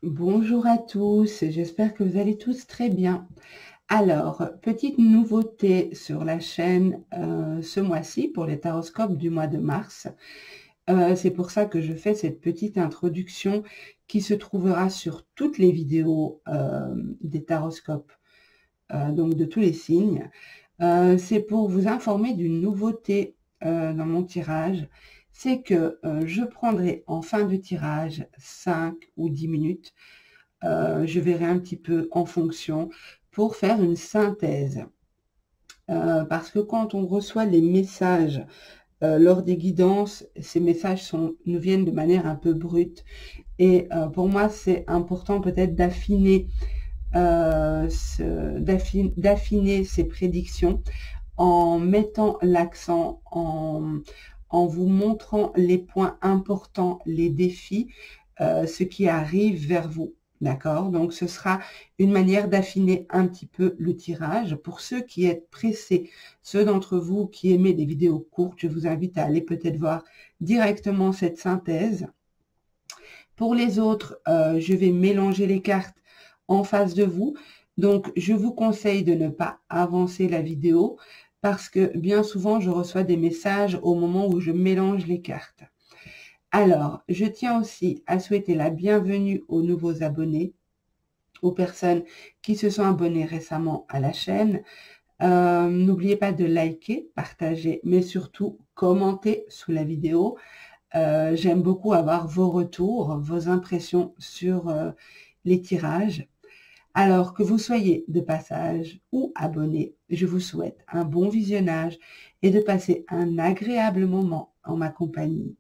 Bonjour à tous, j'espère que vous allez tous très bien. Alors, petite nouveauté sur la chaîne ce mois-ci pour les taroscopes du mois de mars. C'est pour ça que je fais cette petite introduction qui se trouvera sur toutes les vidéos des taroscopes, donc de tous les signes. C'est pour vous informer d'une nouveauté dans mon tirage. C'est que je prendrai en fin de tirage 5 ou 10 minutes. Je verrai un petit peu en fonction pour faire une synthèse. Parce que quand on reçoit les messages lors des guidances, ces messages nous viennent de manière un peu brute. Et pour moi, c'est important peut-être d'affiner ces prédictions en mettant l'accent, en vous montrant les points importants, les défis, ce qui arrive vers vous. D'accord? Donc, ce sera une manière d'affiner un petit peu le tirage. Pour ceux qui êtes pressés, ceux d'entre vous qui aimez des vidéos courtes, je vous invite à aller peut-être voir directement cette synthèse. Pour les autres, je vais mélanger les cartes en face de vous. Donc, je vous conseille de ne pas avancer la vidéo parce que bien souvent, je reçois des messages au moment où je mélange les cartes. Alors, je tiens aussi à souhaiter la bienvenue aux nouveaux abonnés, aux personnes qui se sont abonnées récemment à la chaîne. N'oubliez pas de liker, partager, mais surtout commenter sous la vidéo. J'aime beaucoup avoir vos retours, vos impressions sur les tirages. Alors que vous soyez de passage ou abonné, je vous souhaite un bon visionnage et de passer un agréable moment en ma compagnie.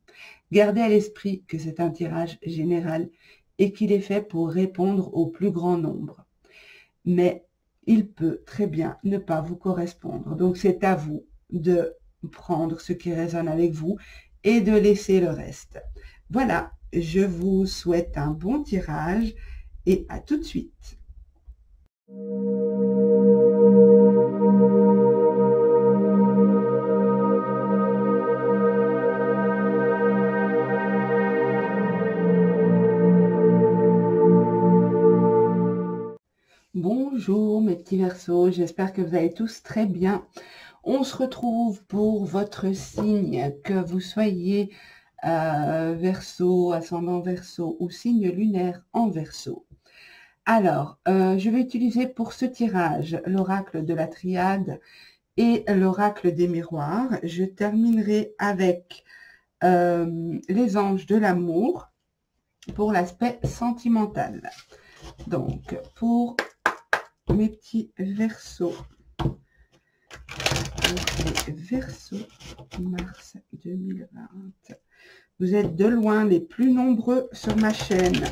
Gardez à l'esprit que c'est un tirage général et qu'il est fait pour répondre au plus grand nombre. Mais il peut très bien ne pas vous correspondre. Donc c'est à vous de prendre ce qui résonne avec vous et de laisser le reste. Voilà, je vous souhaite un bon tirage et à tout de suite. Bonjour mes petits Verseaux, j'espère que vous allez tous très bien. On se retrouve pour votre signe, que vous soyez Verseau, ascendant Verseau ou signe lunaire en Verseau. Alors, je vais utiliser pour ce tirage l'oracle de la triade et l'oracle des miroirs. Je terminerai avec les anges de l'amour pour l'aspect sentimental. Donc, pour mes petits Verseaux, les Verseaux, mars 2020. Vous êtes de loin les plus nombreux sur ma chaîne.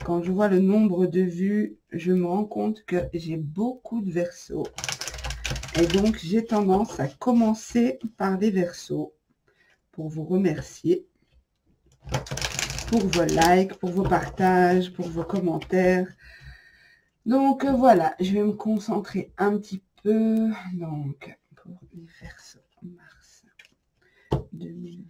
Quand je vois le nombre de vues, je me rends compte que j'ai beaucoup de Verseaux. Et donc, j'ai tendance à commencer par les Verseaux pour vous remercier pour vos likes, pour vos partages, pour vos commentaires. Donc, voilà, je vais me concentrer un petit peu. Donc, pour les Verseaux, mars 2020.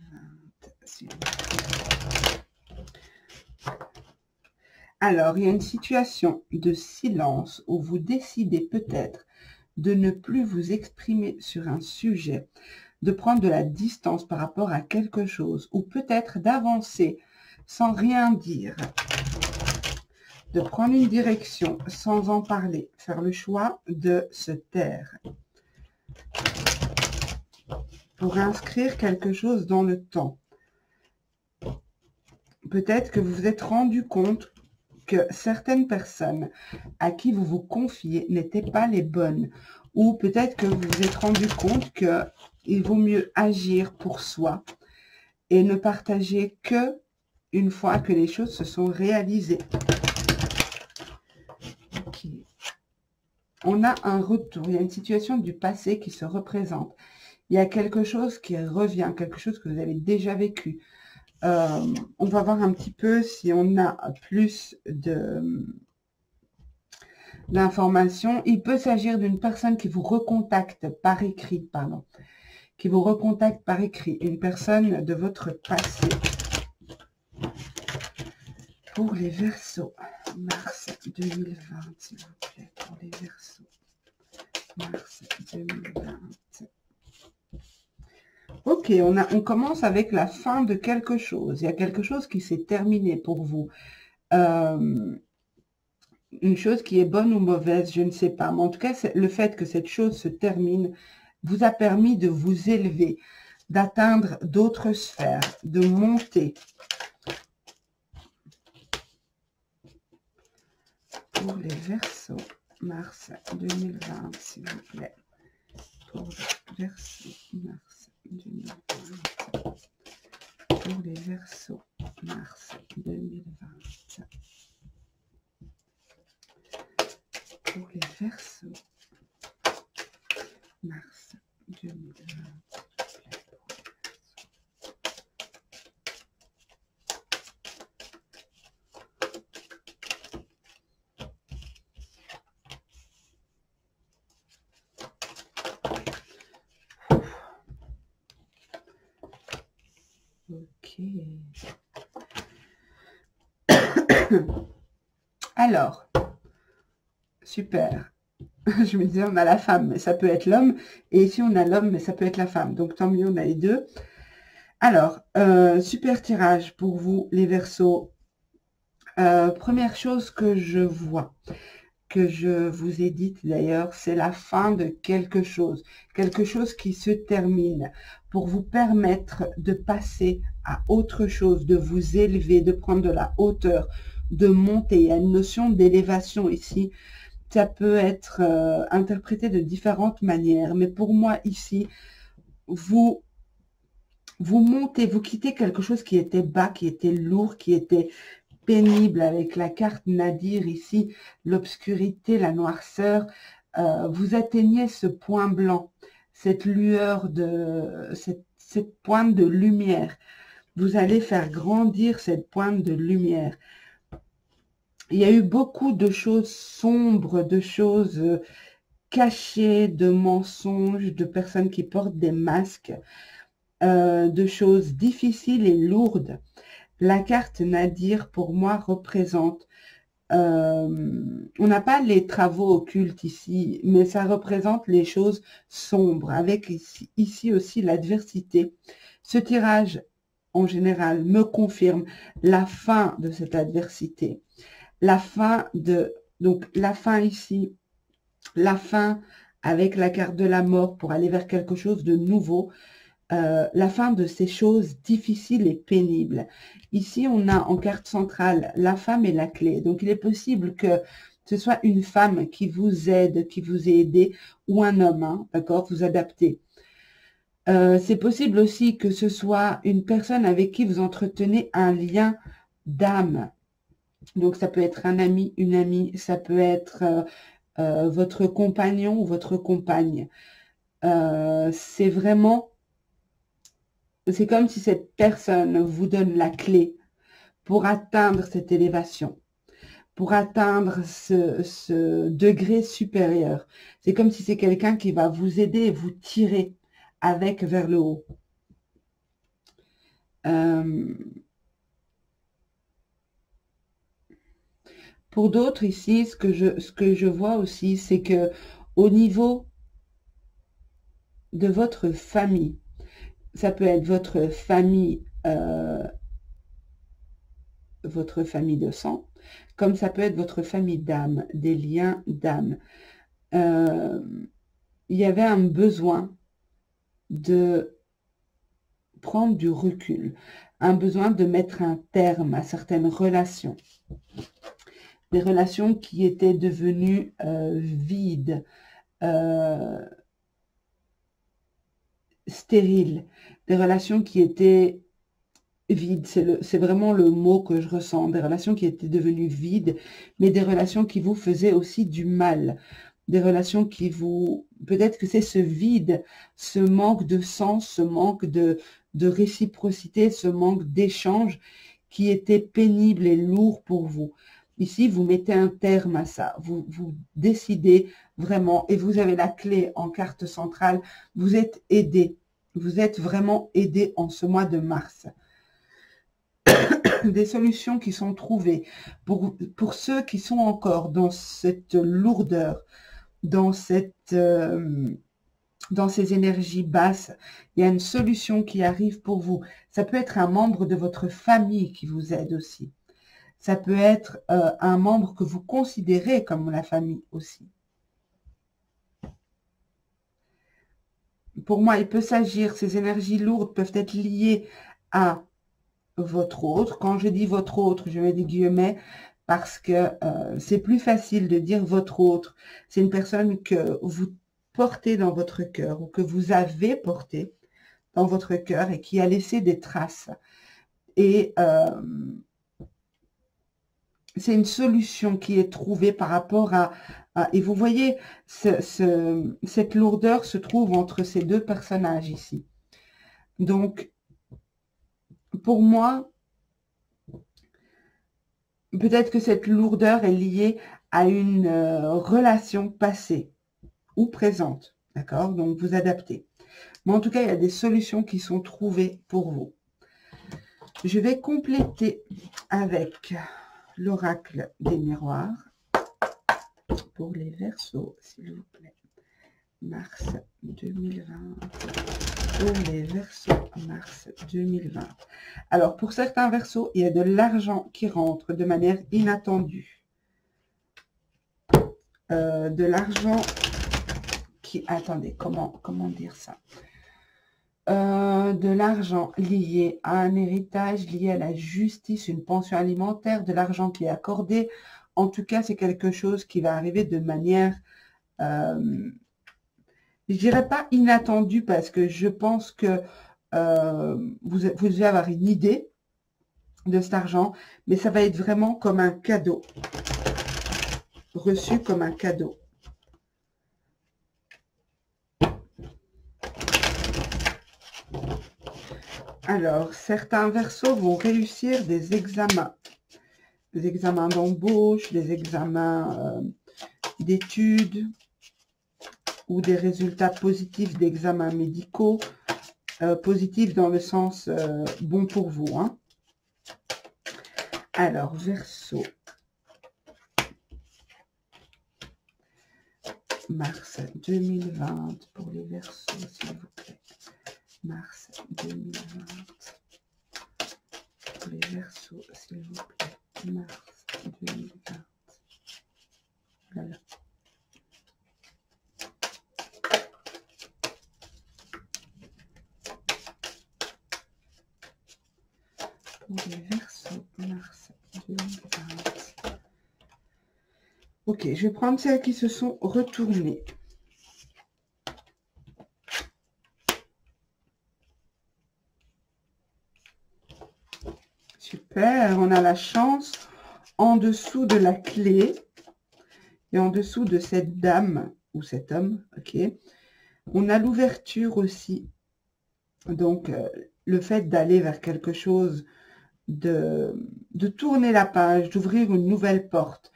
Alors, il y a une situation de silence où vous décidez peut-être de ne plus vous exprimer sur un sujet, de prendre de la distance par rapport à quelque chose, ou peut-être d'avancer sans rien dire, de prendre une direction sans en parler, faire le choix de se taire, pour inscrire quelque chose dans le temps. Peut-être que vous vous êtes rendu compte que certaines personnes à qui vous vous confiez n'étaient pas les bonnes, ou peut-être que vous vous êtes rendu compte qu'il vaut mieux agir pour soi et ne partager que une fois que les choses se sont réalisées. Okay. On a un retour, il y a une situation du passé qui se représente. Il y a quelque chose qui revient, quelque chose que vous avez déjà vécu. On va voir un petit peu si on a plus d'informations. Il peut s'agir d'une personne qui vous recontacte par écrit, pardon. Qui vous recontacte par écrit. Une personne de votre passé. Pour les Verseaux, mars 2020, s'il vous plaît, pour les Verseaux, mars 2020. Ok, on commence avec la fin de quelque chose. Il y a quelque chose qui s'est terminé pour vous. Une chose qui est bonne ou mauvaise, je ne sais pas. Mais en tout cas, le fait que cette chose se termine vous a permis de vous élever, d'atteindre d'autres sphères, de monter. Pour les Verseaux, mars 2020, s'il vous plaît. Pour les Verseaux, mars 2020. Pour les Verseaux, mars 2020. Pour les Verseaux, mars 2020. Ok. Alors, super. Je me disais, on a la femme, mais ça peut être l'homme. Et ici, on a l'homme, mais ça peut être la femme. Donc, tant mieux, on a les deux. Alors, super tirage pour vous, les Verseaux. Première chose que je vois, que je vous ai dite d'ailleurs, c'est la fin de quelque chose qui se termine pour vous permettre de passer à autre chose, de vous élever, de prendre de la hauteur, de monter. Il y a une notion d'élévation ici. Ça peut être interprété de différentes manières, mais pour moi ici, vous montez, vous quittez quelque chose qui était bas, qui était lourd, qui était pénible, avec la carte Nadir ici, l'obscurité, la noirceur. Vous atteignez ce point blanc, cette lueur, cette pointe de lumière. Vous allez faire grandir cette pointe de lumière. Il y a eu beaucoup de choses sombres, de choses cachées, de mensonges, de personnes qui portent des masques, de choses difficiles et lourdes. La carte Nadir, pour moi, représente, on n'a pas les travaux occultes ici, mais ça représente les choses sombres, avec ici aussi l'adversité. Ce tirage, en général, me confirme la fin de cette adversité. La fin donc la fin ici, la fin avec la carte de la mort pour aller vers quelque chose de nouveau. La fin de ces choses difficiles et pénibles. Ici, on a en carte centrale la femme et la clé. Donc, il est possible que ce soit une femme qui vous aide, qui vous ait aidé, ou un homme, hein, d'accord, vous adaptez. C'est possible aussi que ce soit une personne avec qui vous entretenez un lien d'âme. Donc, ça peut être un ami, une amie, ça peut être votre compagnon ou votre compagne. C'est vraiment... C'est comme si cette personne vous donne la clé pour atteindre cette élévation, pour atteindre ce degré supérieur. C'est comme si c'est quelqu'un qui va vous aider et vous tirer avec vers le haut. Pour d'autres ici, ce que je vois aussi, c'est que au niveau de votre famille, ça peut être votre famille de sang, comme ça peut être votre famille d'âme, des liens d'âme. Il y avait un besoin de prendre du recul, un besoin de mettre un terme à certaines relations. Des relations qui étaient devenues vides, stériles, des relations qui étaient vides, c'est vraiment le mot que je ressens, des relations qui étaient devenues vides, mais des relations qui vous faisaient aussi du mal, des relations qui vous... Peut-être que c'est ce vide, ce manque de sens, ce manque de réciprocité, ce manque d'échange qui était pénible et lourd pour vous. Ici, vous mettez un terme à ça, vous décidez vraiment, et vous avez la clé en carte centrale, vous êtes aidé, vous êtes vraiment aidé en ce mois de mars. des solutions qui sont trouvées pour ceux qui sont encore dans cette lourdeur, dans ces énergies basses. Il y a une solution qui arrive pour vous. Ça peut être un membre de votre famille qui vous aide aussi. Ça peut être un membre que vous considérez comme la famille aussi. Pour moi, il peut s'agir, ces énergies lourdes peuvent être liées à votre autre. Quand je dis votre autre, je mets des guillemets parce que c'est plus facile de dire votre autre. C'est une personne que vous portez dans votre cœur ou que vous avez porté dans votre cœur et qui a laissé des traces. Et c'est une solution qui est trouvée par rapport à et vous voyez, cette lourdeur se trouve entre ces deux personnages ici. Donc, pour moi, peut-être que cette lourdeur est liée à une relation passée ou présente. D'accord? Donc, vous adaptez. Mais en tout cas, il y a des solutions qui sont trouvées pour vous. Je vais compléter avec l'oracle des miroirs pour les Verseaux, s'il vous plaît. Mars 2020. Pour les Verseaux, mars 2020. Alors, pour certains Verseaux, il y a de l'argent qui rentre de manière inattendue. De l'argent qui... Attendez, comment dire ça? De l'argent lié à un héritage, lié à la justice, une pension alimentaire, de l'argent qui est accordé. En tout cas, c'est quelque chose qui va arriver de manière, je dirais pas inattendue, parce que je pense que vous devez avoir une idée de cet argent, mais ça va être vraiment comme un cadeau, reçu comme un cadeau. Alors, certains Verseaux vont réussir des examens d'embauche, des examens d'études ou des résultats positifs d'examens médicaux, positifs dans le sens bon pour vous. Hein. Alors, Verseau, mars 2020, pour les Verseaux, s'il vous plaît. Mars 2020. Pour les Verseaux, s'il vous plaît. Mars 2020. Voilà. Pour les Verseaux, mars 2020. Ok, je vais prendre celles qui se sont retournées. Super, on a la chance en dessous de la clé et en dessous de cette dame ou cet homme, ok. On a l'ouverture aussi, donc le fait d'aller vers quelque chose, de tourner la page, d'ouvrir une nouvelle porte,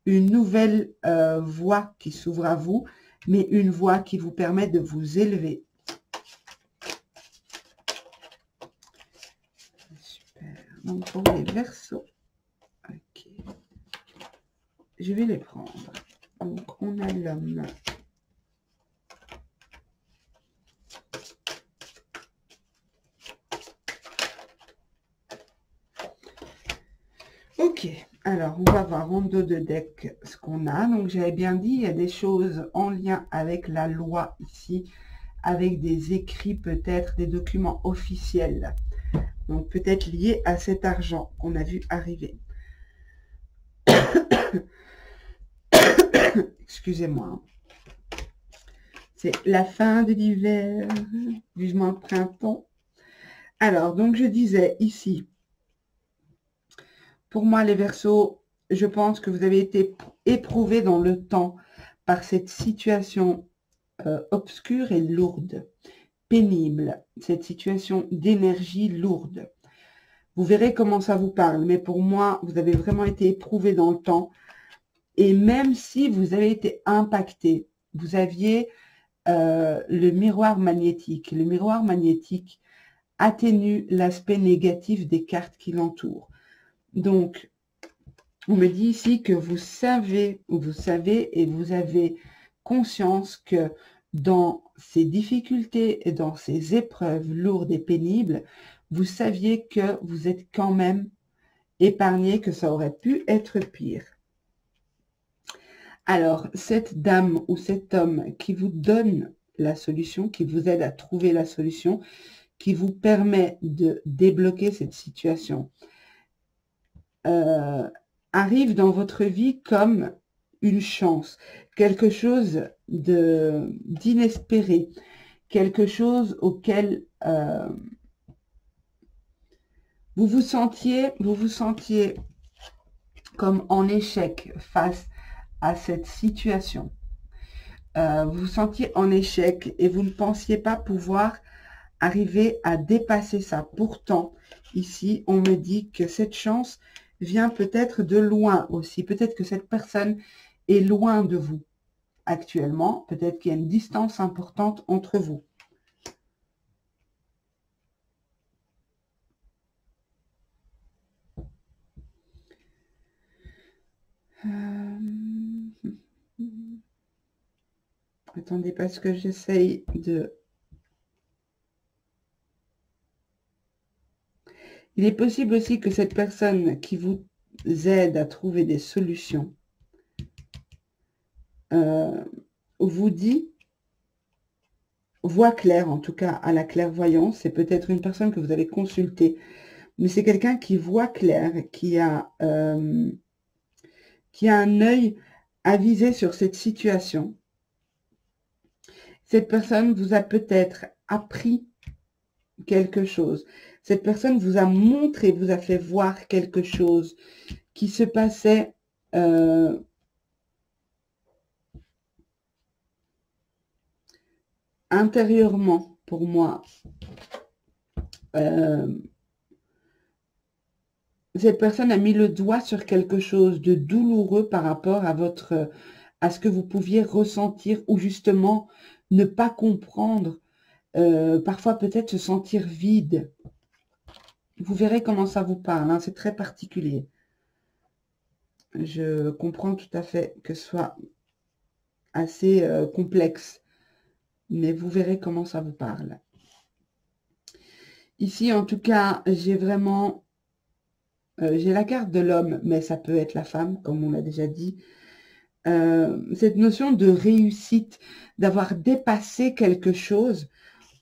une nouvelle voie qui s'ouvre à vous, mais une voie qui vous permet de vous élever. Donc, pour les Verseaux, ok, je vais les prendre. Donc, on a l'homme. Ok, alors, on va voir en dos de deck ce qu'on a. Donc, j'avais bien dit, il y a des choses en lien avec la loi ici, avec des écrits peut-être, des documents officiels. Donc, peut-être lié à cet argent qu'on a vu arriver. Excusez-moi. C'est la fin de l'hiver, vivement le printemps. Alors, donc, je disais ici, pour moi, les Verseaux, je pense que vous avez été éprouvés dans le temps par cette situation obscure et lourde. Pénible, cette situation d'énergie lourde. Vous verrez comment ça vous parle, mais pour moi, vous avez vraiment été éprouvé dans le temps. Et même si vous avez été impacté, vous aviez le miroir magnétique. Le miroir magnétique atténue l'aspect négatif des cartes qui l'entourent. Donc, on me dit ici que vous savez et vous avez conscience que dans ces difficultés et dans ces épreuves lourdes et pénibles, vous saviez que vous êtes quand même épargné, que ça aurait pu être pire. Alors, cette dame ou cet homme qui vous donne la solution, qui vous aide à trouver la solution, qui vous permet de débloquer cette situation, arrive dans votre vie comme une chance, quelque chose d'inespéré, quelque chose auquel vous vous sentiez comme en échec face à cette situation. Vous vous sentiez en échec et vous ne pensiez pas pouvoir arriver à dépasser ça. Pourtant, ici, on me dit que cette chance vient peut-être de loin aussi. Peut-être que cette personne est loin de vous actuellement. Peut-être qu'il y a une distance importante entre vous. Attendez, parce que j'essaye de... Il est possible aussi que cette personne qui vous aide à trouver des solutions vous dit, voit clair, en tout cas à la clairvoyance, c'est peut-être une personne que vous allez consulter, mais c'est quelqu'un qui voit clair, qui a un œil avisé sur cette situation. Cette personne vous a peut-être appris quelque chose. Cette personne vous a montré, vous a fait voir quelque chose qui se passait intérieurement pour moi. Cette personne a mis le doigt sur quelque chose de douloureux par rapport à ce que vous pouviez ressentir ou justement ne pas comprendre, parfois peut-être se sentir vide. Vous verrez comment ça vous parle, hein, c'est très particulier. Je comprends tout à fait que ce soit assez complexe, mais vous verrez comment ça vous parle. Ici, en tout cas, j'ai vraiment... j'ai la carte de l'homme, mais ça peut être la femme, comme on l'a déjà dit. Cette notion de réussite, d'avoir dépassé quelque chose.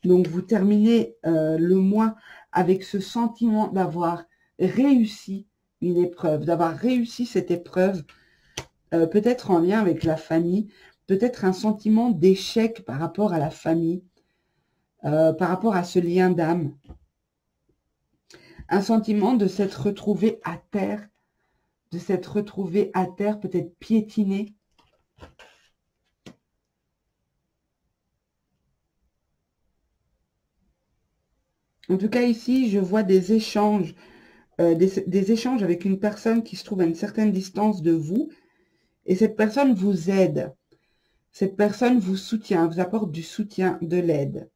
Donc, vous terminez le mois avec ce sentiment d'avoir réussi une épreuve, d'avoir réussi cette épreuve, peut-être en lien avec la famille, peut-être un sentiment d'échec par rapport à la famille, par rapport à ce lien d'âme. Un sentiment de s'être retrouvé à terre, peut-être piétiné. En tout cas, ici, je vois des échanges, des échanges avec une personne qui se trouve à une certaine distance de vous. Et cette personne vous aide. Cette personne vous soutient, vous apporte du soutien, de l'aide.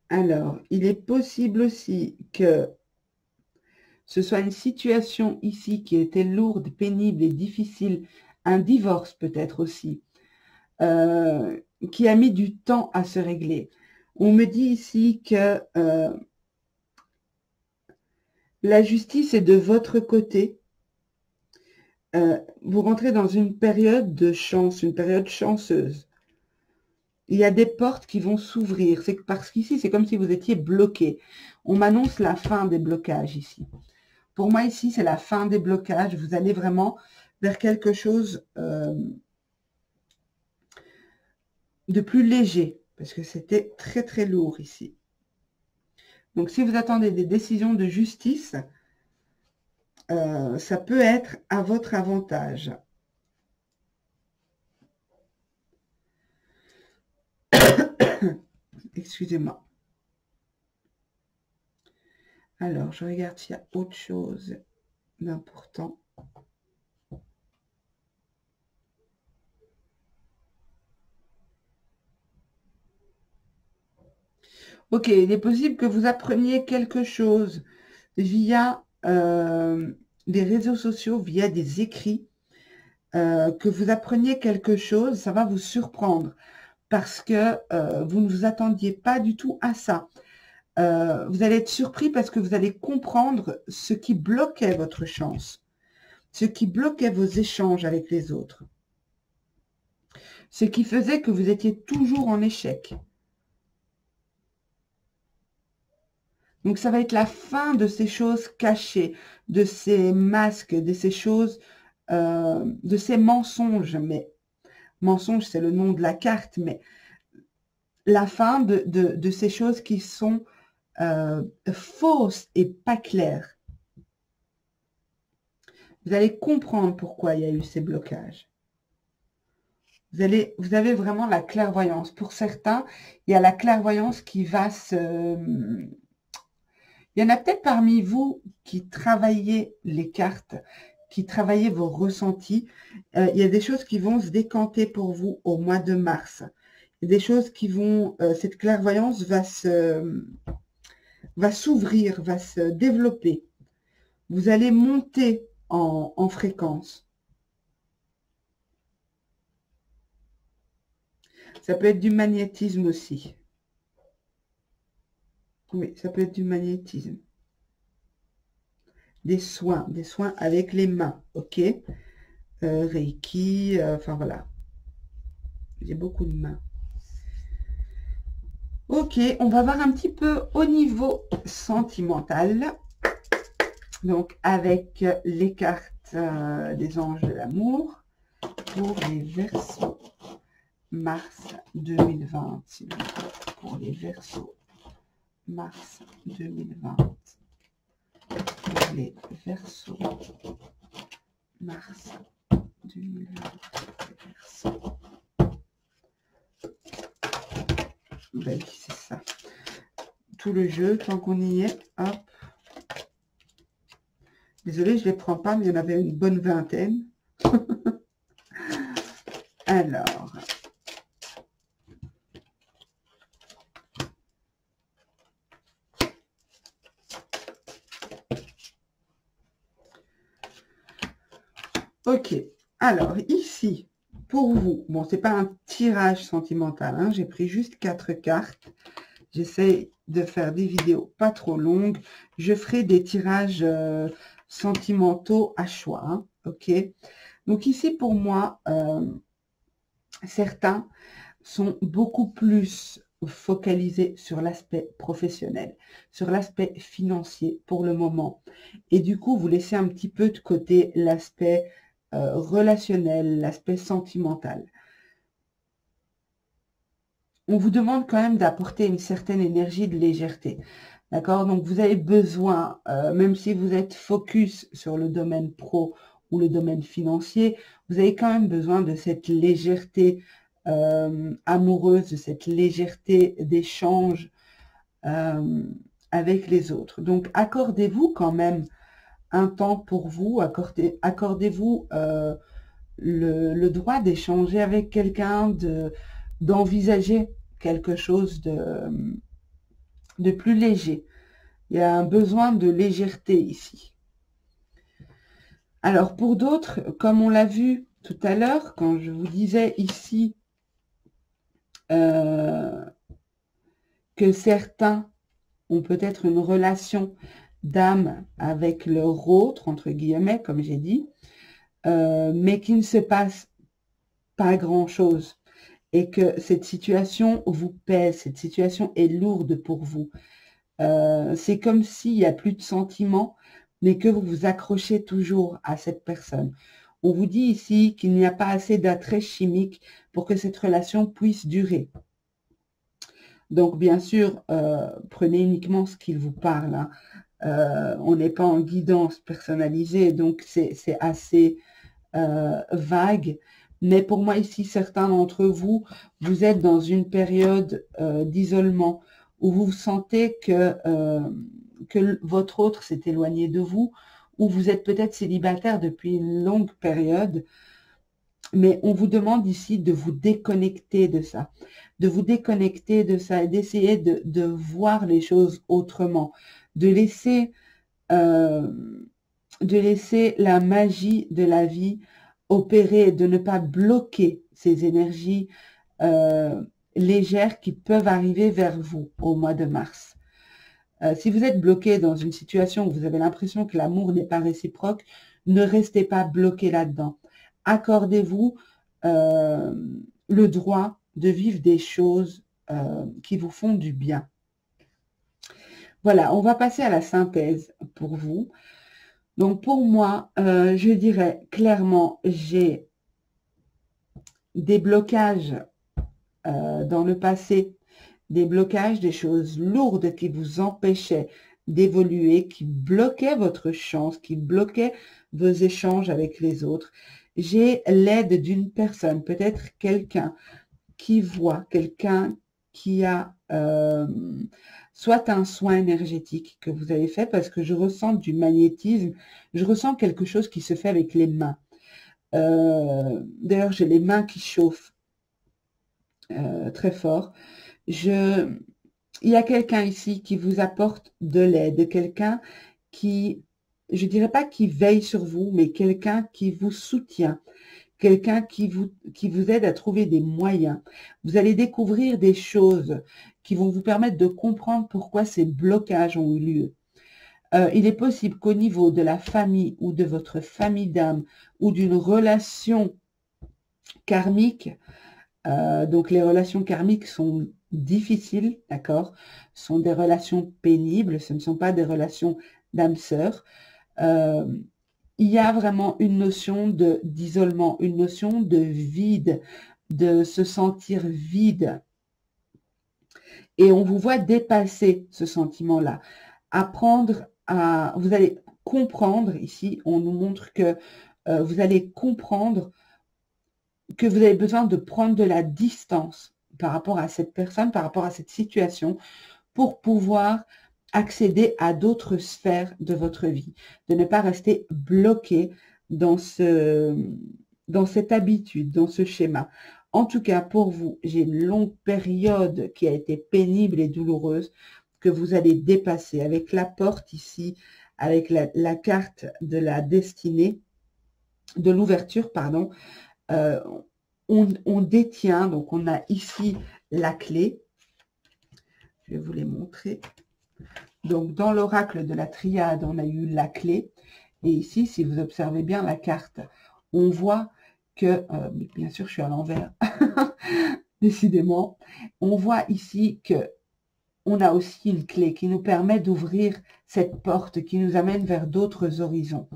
Alors, il est possible aussi que ce soit une situation ici qui était lourde, pénible et difficile, un divorce peut-être aussi, qui a mis du temps à se régler. On me dit ici que la justice est de votre côté. Vous rentrez dans une période de chance, une période chanceuse. Il y a des portes qui vont s'ouvrir. C'est parce qu'ici, c'est comme si vous étiez bloqué. On m'annonce la fin des blocages ici. Pour moi, ici, c'est la fin des blocages. Vous allez vraiment vers quelque chose de plus léger. Parce que c'était très, très lourd ici. Donc, si vous attendez des décisions de justice, ça peut être à votre avantage. Excusez-moi. Alors, je regarde s'il y a autre chose d'important. Ok, il est possible que vous appreniez quelque chose via des réseaux sociaux, via des écrits, que vous appreniez quelque chose, ça va vous surprendre parce que vous ne vous attendiez pas du tout à ça. Vous allez être surpris parce que vous allez comprendre ce qui bloquait votre chance, ce qui bloquait vos échanges avec les autres, ce qui faisait que vous étiez toujours en échec. Donc, ça va être la fin de ces choses cachées, de ces masques, de ces choses, de ces mensonges. Mais mensonge, c'est le nom de la carte, mais la fin de ces choses qui sont fausses et pas claires. Vous allez comprendre pourquoi il y a eu ces blocages. Vous avez vraiment la clairvoyance. Pour certains, il y a la clairvoyance qui va se... Il y en a peut-être parmi vous qui travaillez les cartes, qui travaillez vos ressentis. Il y a des choses qui vont se décanter pour vous au mois de mars. Il y a des choses qui vont... cette clairvoyance va s'ouvrir, va se développer. Vous allez monter en fréquence. Ça peut être du magnétisme aussi. Oui, ça peut être du magnétisme. Des soins avec les mains, ok. Reiki, enfin voilà. J'ai beaucoup de mains. Ok, on va voir un petit peu au niveau sentimental. Donc, avec les cartes des anges de l'amour pour les Verseaux. Mars 2020, s'il vous plaît, pour les Verseaux. Mars 2020. Pour les Verseaux. Mars 2020. Verseaux. Ben oui, c'est ça. Tout le jeu, tant qu'on y est, hop. Désolée, je ne les prends pas, mais il y en avait une bonne vingtaine. Alors. Ok. Alors, ici, pour vous, bon, c'est pas un tirage sentimental, hein, j'ai pris juste 4 cartes. J'essaie de faire des vidéos pas trop longues. Je ferai des tirages sentimentaux à choix, hein, ok. Donc ici, pour moi, certains sont beaucoup plus focalisés sur l'aspect professionnel, sur l'aspect financier pour le moment. Et du coup, vous laissez un petit peu de côté l'aspect relationnel, l'aspect sentimental. On vous demande quand même d'apporter une certaine énergie de légèreté. D'accord? Donc, vous avez besoin, même si vous êtes focus sur le domaine pro ou le domaine financier, vous avez quand même besoin de cette légèreté amoureuse, de cette légèreté d'échange avec les autres. Donc, accordez-vous quand même un temps pour vous, accordez-vous le droit d'échanger avec quelqu'un, d'envisager quelque chose de plus léger. Il y a un besoin de légèreté ici. Alors, pour d'autres, comme on l'a vu tout à l'heure, quand je vous disais ici que certains ont peut-être une relation d'âme avec leur autre, entre guillemets, comme j'ai dit, mais qu'il ne se passe pas grand-chose et que cette situation vous pèse, cette situation est lourde pour vous. C'est comme s'il n'y a plus de sentiments, mais que vous vous accrochez toujours à cette personne. On vous dit ici qu'il n'y a pas assez d'attrait chimique pour que cette relation puisse durer. Donc, bien sûr, prenez uniquement ce qu'il vous parle, hein. On n'est pas en guidance personnalisée, donc c'est assez vague. Mais pour moi, ici, certains d'entre vous, vous êtes dans une période d'isolement où vous sentez que votre autre s'est éloigné de vous, ou vous êtes peut-être célibataire depuis une longue période. Mais on vous demande ici de vous déconnecter de ça, de vous déconnecter de ça et d'essayer de voir les choses autrement, de laisser la magie de la vie opérer, de ne pas bloquer ces énergies légères qui peuvent arriver vers vous au mois de mars. Si vous êtes bloqué dans une situation où vous avez l'impression que l'amour n'est pas réciproque, ne restez pas bloqué là-dedans. Accordez-vous le droit de vivre des choses qui vous font du bien. Voilà, on va passer à la synthèse pour vous. Donc pour moi, je dirais clairement, j'ai des blocages dans le passé, des blocages, des choses lourdes qui vous empêchaient d'évoluer, qui bloquaient votre chance, qui bloquaient vos échanges avec les autres. J'ai l'aide d'une personne, peut-être quelqu'un qui voit, quelqu'un qui a soit un soin énergétique que vous avez fait, parce que je ressens du magnétisme, je ressens quelque chose qui se fait avec les mains. D'ailleurs, j'ai les mains qui chauffent très fort. Il y a quelqu'un ici qui vous apporte de l'aide, quelqu'un qui, je dirais pas qui veille sur vous, mais quelqu'un qui vous soutient, quelqu'un qui vous aide à trouver des moyens. Vous allez découvrir des choses qui vont vous permettre de comprendre pourquoi ces blocages ont eu lieu. Il est possible qu'au niveau de la famille ou de votre famille d'âme ou d'une relation karmique, donc les relations karmiques sont difficiles, d'accord, sont des relations pénibles, ce ne sont pas des relations d'âme sœur. Il y a vraiment une notion d'isolement, une notion de vide, de se sentir vide. Et on vous voit dépasser ce sentiment-là. Vous allez comprendre, ici, on nous montre que vous allez comprendre que vous avez besoin de prendre de la distance par rapport à cette personne, par rapport à cette situation, pour pouvoir accéder à d'autres sphères de votre vie, de ne pas rester bloqué dans cette habitude, dans ce schéma. En tout cas, pour vous, j'ai une longue période qui a été pénible et douloureuse que vous allez dépasser avec la porte ici, avec la carte de la destinée, de l'ouverture, pardon. On détient, donc on a ici la clé. Je vais vous les montrer. Donc, dans l'oracle de la triade, on a eu la clé. Et ici, si vous observez bien la carte, on voit que, bien sûr, je suis à l'envers, décidément, on voit ici que on a aussi une clé qui nous permet d'ouvrir cette porte qui nous amène vers d'autres horizons.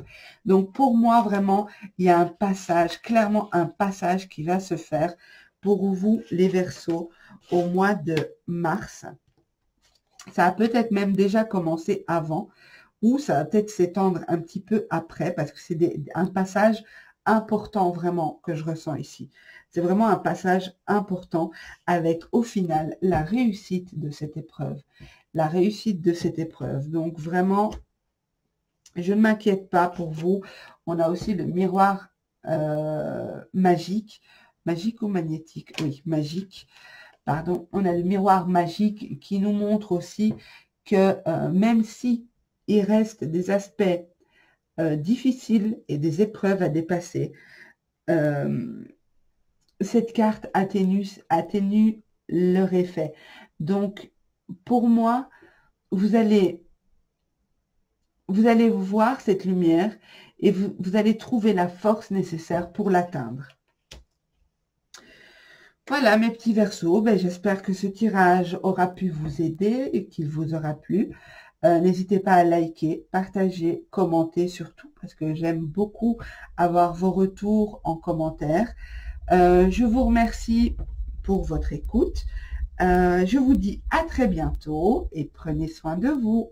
Donc, pour moi, vraiment, il y a un passage, clairement un passage qui va se faire pour vous, les Verseaux, au mois de mars. Ça a peut-être même déjà commencé avant, ou ça va peut-être s'étendre un petit peu après, parce que c'est un passage important vraiment que je ressens ici. C'est vraiment un passage important avec au final la réussite de cette épreuve. La réussite de cette épreuve. Donc vraiment, je ne m'inquiète pas pour vous. On a aussi le miroir magique. Magique ou magnétique? Oui, magique. Pardon. On a le miroir magique qui nous montre aussi que même si il reste des aspects difficiles et des épreuves à dépasser, cette carte atténue leur effet. Donc, pour moi, vous allez voir cette lumière et vous allez trouver la force nécessaire pour l'atteindre. Voilà mes petits Verseaux, j'espère que ce tirage aura pu vous aider et qu'il vous aura plu. N'hésitez pas à liker, partager, commenter surtout parce que j'aime beaucoup avoir vos retours en commentaire. Je vous remercie pour votre écoute. Je vous dis à très bientôt et prenez soin de vous.